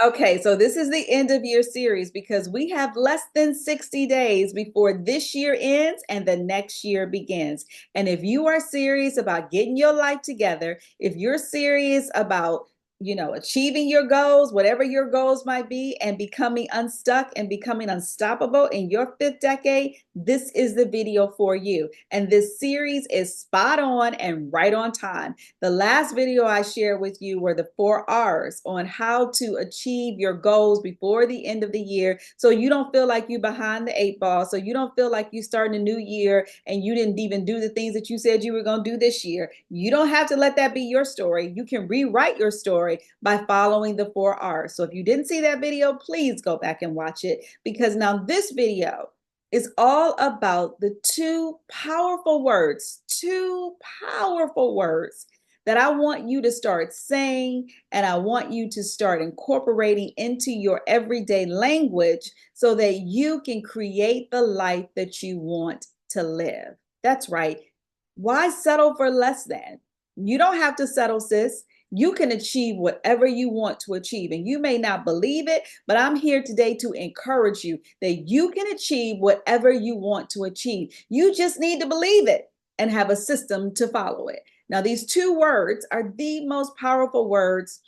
Okay, so this is the end of year series because we have less than 60 days before this year ends and the next year begins. And if you are serious about getting your life together, if you're serious about achieving your goals, whatever your goals might be, and becoming unstuck and becoming unstoppable in your fifth decade, this is the video for you. And this series is spot on and right on time. The last video I shared with you were the 4 R's on how to achieve your goals before the end of the year so you don't feel like you're behind the 8 ball, so you don't feel like you're starting a new year and you didn't even do the things that you said you were going to do this year. You don't have to let that be your story. You can rewrite your story by following the 4 R's. So if you didn't see that video, please go back and watch it, because now this video is all about the two powerful words that I want you to start saying, and I want you to start incorporating into your everyday language so that you can create the life that you want to live. That's right. Why settle for less than? You don't have to settle, sis. You can achieve whatever you want to achieve. And you may not believe it, but I'm here today to encourage you that you can achieve whatever you want to achieve. You just need to believe it and have a system to follow it. Now, these two words are the most powerful words,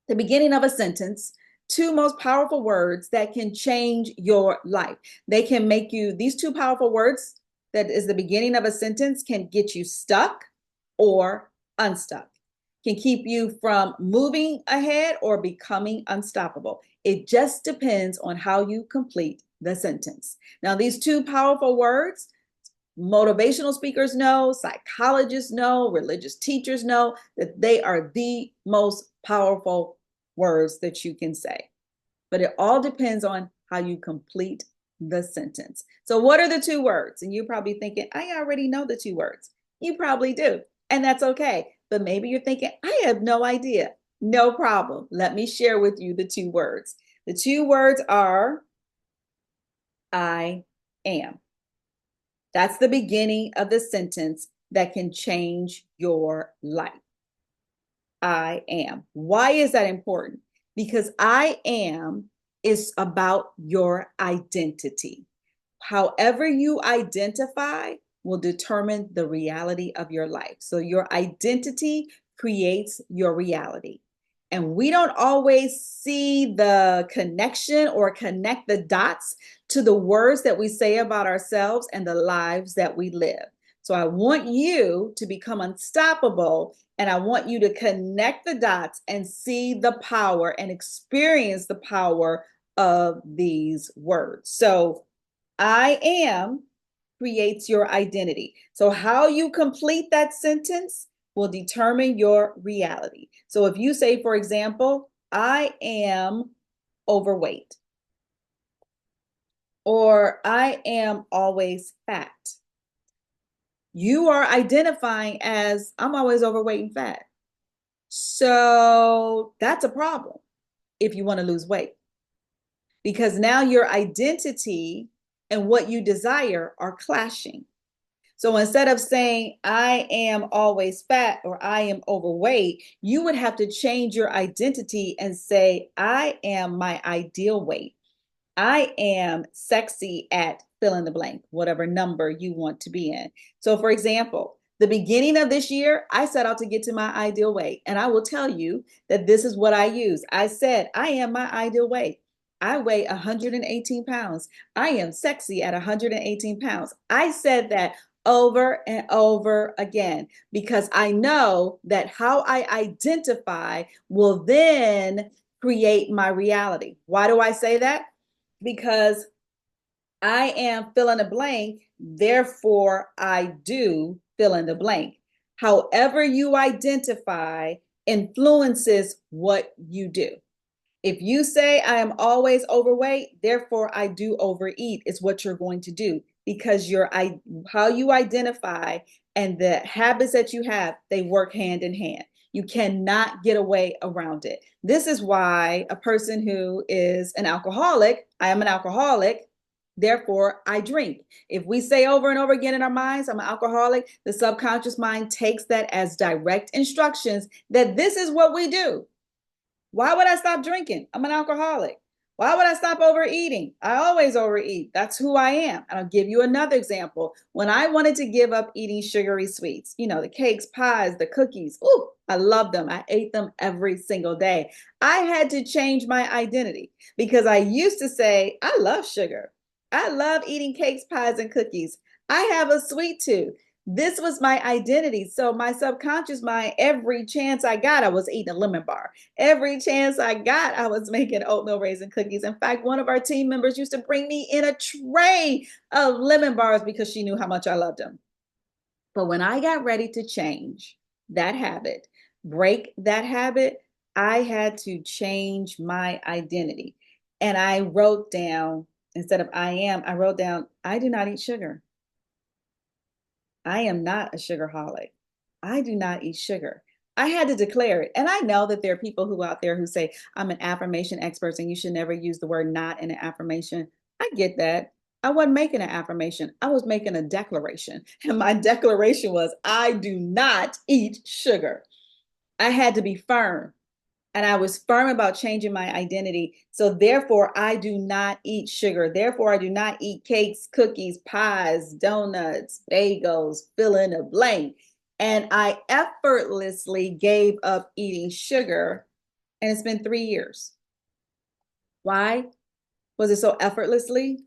the beginning of a sentence, two most powerful words that can change your life. They can make you, these two powerful words that is the beginning of a sentence can get you stuck or unstuck, can keep you from moving ahead or becoming unstoppable. It just depends on how you complete the sentence. Now, these two powerful words, motivational speakers know, psychologists know, religious teachers know that they are the most powerful words that you can say. But it all depends on how you complete the sentence. So, what are the two words? And you're probably thinking, I already know the two words. You probably do, and that's okay. But maybe you're thinking, I have no idea. No problem. Let me share with you the two words. The two words are I am. That's the beginning of the sentence that can change your life. I am. Why is that important? Because I am is about your identity. However you identify will determine the reality of your life. So your identity creates your reality. And we don't always see the connection or connect the dots to the words that we say about ourselves and the lives that we live. So I want you to become unstoppable, and I want you to connect the dots and see the power and experience the power of these words. So I am creates your identity. So how you complete that sentence will determine your reality. So if you say, for example, I am overweight, or I am always fat, you are identifying as I'm always overweight and fat. So that's a problem if you want to lose weight, because now your identity and what you desire are clashing. So instead of saying, I am always fat or I am overweight, you would have to change your identity and say, I am my ideal weight. I am sexy at fill in the blank, whatever number you want to be in. So, for example, the beginning of this year, I set out to get to my ideal weight. And I will tell you that this is what I use. I said, I am my ideal weight. I weigh 118 pounds. I am sexy at 118 pounds. I said that over and over again because I know that how I identify will then create my reality. Why do I say that? Because I am fill in the blank, therefore I do fill in the blank. However you identify influences what you do. If you say I am always overweight, therefore I do overeat, is what you're going to do, because how you identify and the habits that you have, they work hand in hand. You cannot get away around it. This is why a person who is an alcoholic, I am an alcoholic, therefore I drink. If we say over and over again in our minds, I'm an alcoholic, the subconscious mind takes that as direct instructions that this is what we do. Why would I stop drinking? I'm an alcoholic. Why would I stop overeating? I always overeat. That's who I am. And I'll give you another example. When I wanted to give up eating sugary sweets, the cakes, pies, the cookies, ooh, I love them. I ate them every single day. I had to change my identity because I used to say, I love sugar. I love eating cakes, pies, and cookies. I have a sweet tooth. This was my identity. So my subconscious mind, every chance I got, I was eating a lemon bar. Every chance I got, I was making oatmeal raisin cookies. In fact, one of our team members used to bring me in a tray of lemon bars because she knew how much I loved them. But when I got ready to change that habit, break that habit, I had to change my identity. And I wrote down, instead of I wrote down, I do not eat sugar. I am not a sugarholic. I do not eat sugar. I had to declare it. And I know that there are people who out there who say, I'm an affirmation expert and you should never use the word not in an affirmation. I get that. I wasn't making an affirmation. I was making a declaration. And my declaration was, I do not eat sugar. I had to be firm. And I was firm about changing my identity. So therefore, I do not eat sugar. Therefore, I do not eat cakes, cookies, pies, donuts, bagels, fill in the blank. And I effortlessly gave up eating sugar. And it's been 3 years. Why was it so effortlessly?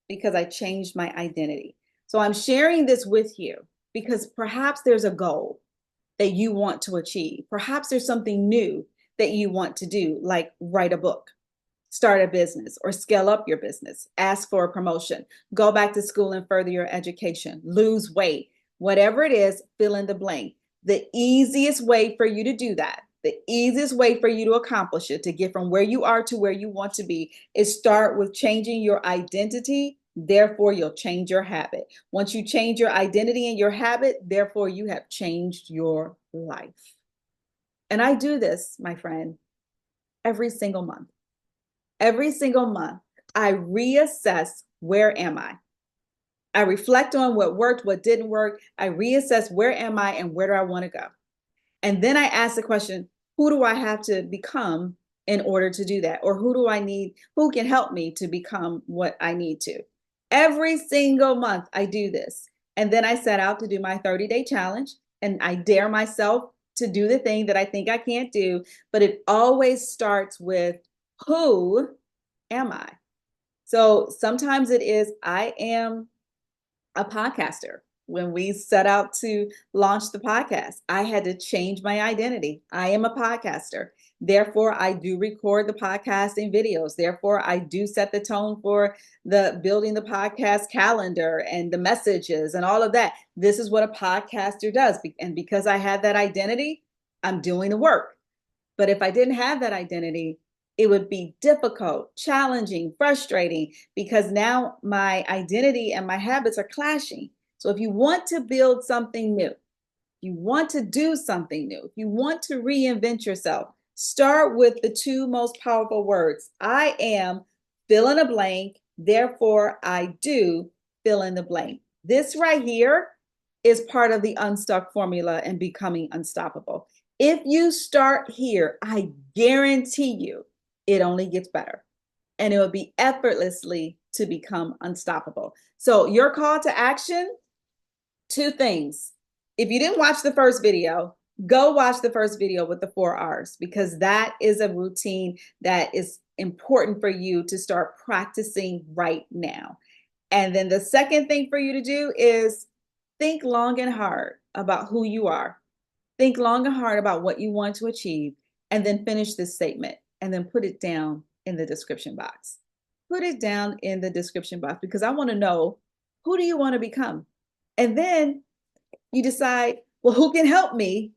Because I changed my identity. So I'm sharing this with you because perhaps there's a goal that you want to achieve. Perhaps there's something new that you want to do, like write a book, start a business, or scale up your business, ask for a promotion, go back to school and further your education, lose weight, whatever it is, fill in the blank. The easiest way for you to do that, the easiest way for you to accomplish it, to get from where you are to where you want to be, is start with changing your identity. Therefore, you'll change your habit. Once you change your identity and your habit, therefore, you have changed your life. And I do this, my friend, every single month. Every single month, I reassess, where am I? I reflect on what worked, what didn't work. I reassess, where am I and where do I want to go? And then I ask the question, who do I have to become in order to do that? Or who do I need? Who can help me to become what I need to? Every single month, I do this. And then I set out to do my 30-day challenge. And I dare myself to do the thing that I think I can't do. But it always starts with, who am I? So sometimes it is, I am a podcaster. When we set out to launch the podcast, I had to change my identity. I am a podcaster. Therefore, I do record the podcasting videos. Therefore, I do set the tone for the building the podcast calendar and the messages and all of that. This is what a podcaster does. And because I had that identity, I'm doing the work. But if I didn't have that identity, it would be difficult, challenging, frustrating, because now my identity and my habits are clashing. So if you want to build something new, you want to do something new, if you want to reinvent yourself, start with the two most powerful words. I am, fill in a blank, therefore I do, fill in the blank. This right here is part of the unstuck formula and becoming unstoppable. If you start here, I guarantee you it only gets better, and it will be effortlessly to become unstoppable. So your call to action, two things. If you didn't watch the first video, go watch the first video with the 4 R's, because that is a routine that is important for you to start practicing right now. And then the second thing for you to do is think long and hard about who you are. Think long and hard about what you want to achieve, and then finish this statement and then put it down in the description box. Put it down in the description box, because I want to know, who do you want to become? And then you decide, well, who can help me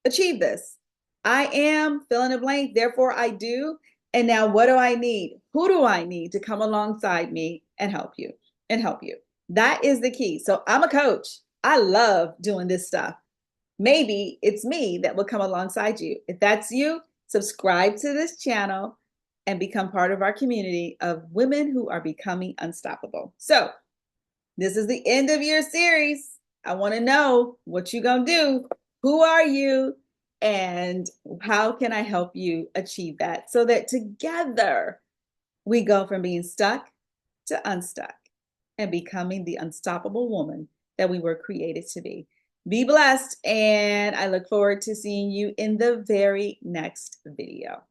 achieve this? I am, fill in the blank, therefore I do. And now what do I need? Who do I need to come alongside me and help you? That is the key. So I'm a coach. I love doing this stuff. Maybe it's me that will come alongside you. If that's you, subscribe to this channel and become part of our community of women who are becoming unstoppable. So this is the end of your series. I want to know what you're going to do. Who are you? And how can I help you achieve that so that together we go from being stuck to unstuck and becoming the unstoppable woman that we were created to be. Be blessed, and I look forward to seeing you in the very next video.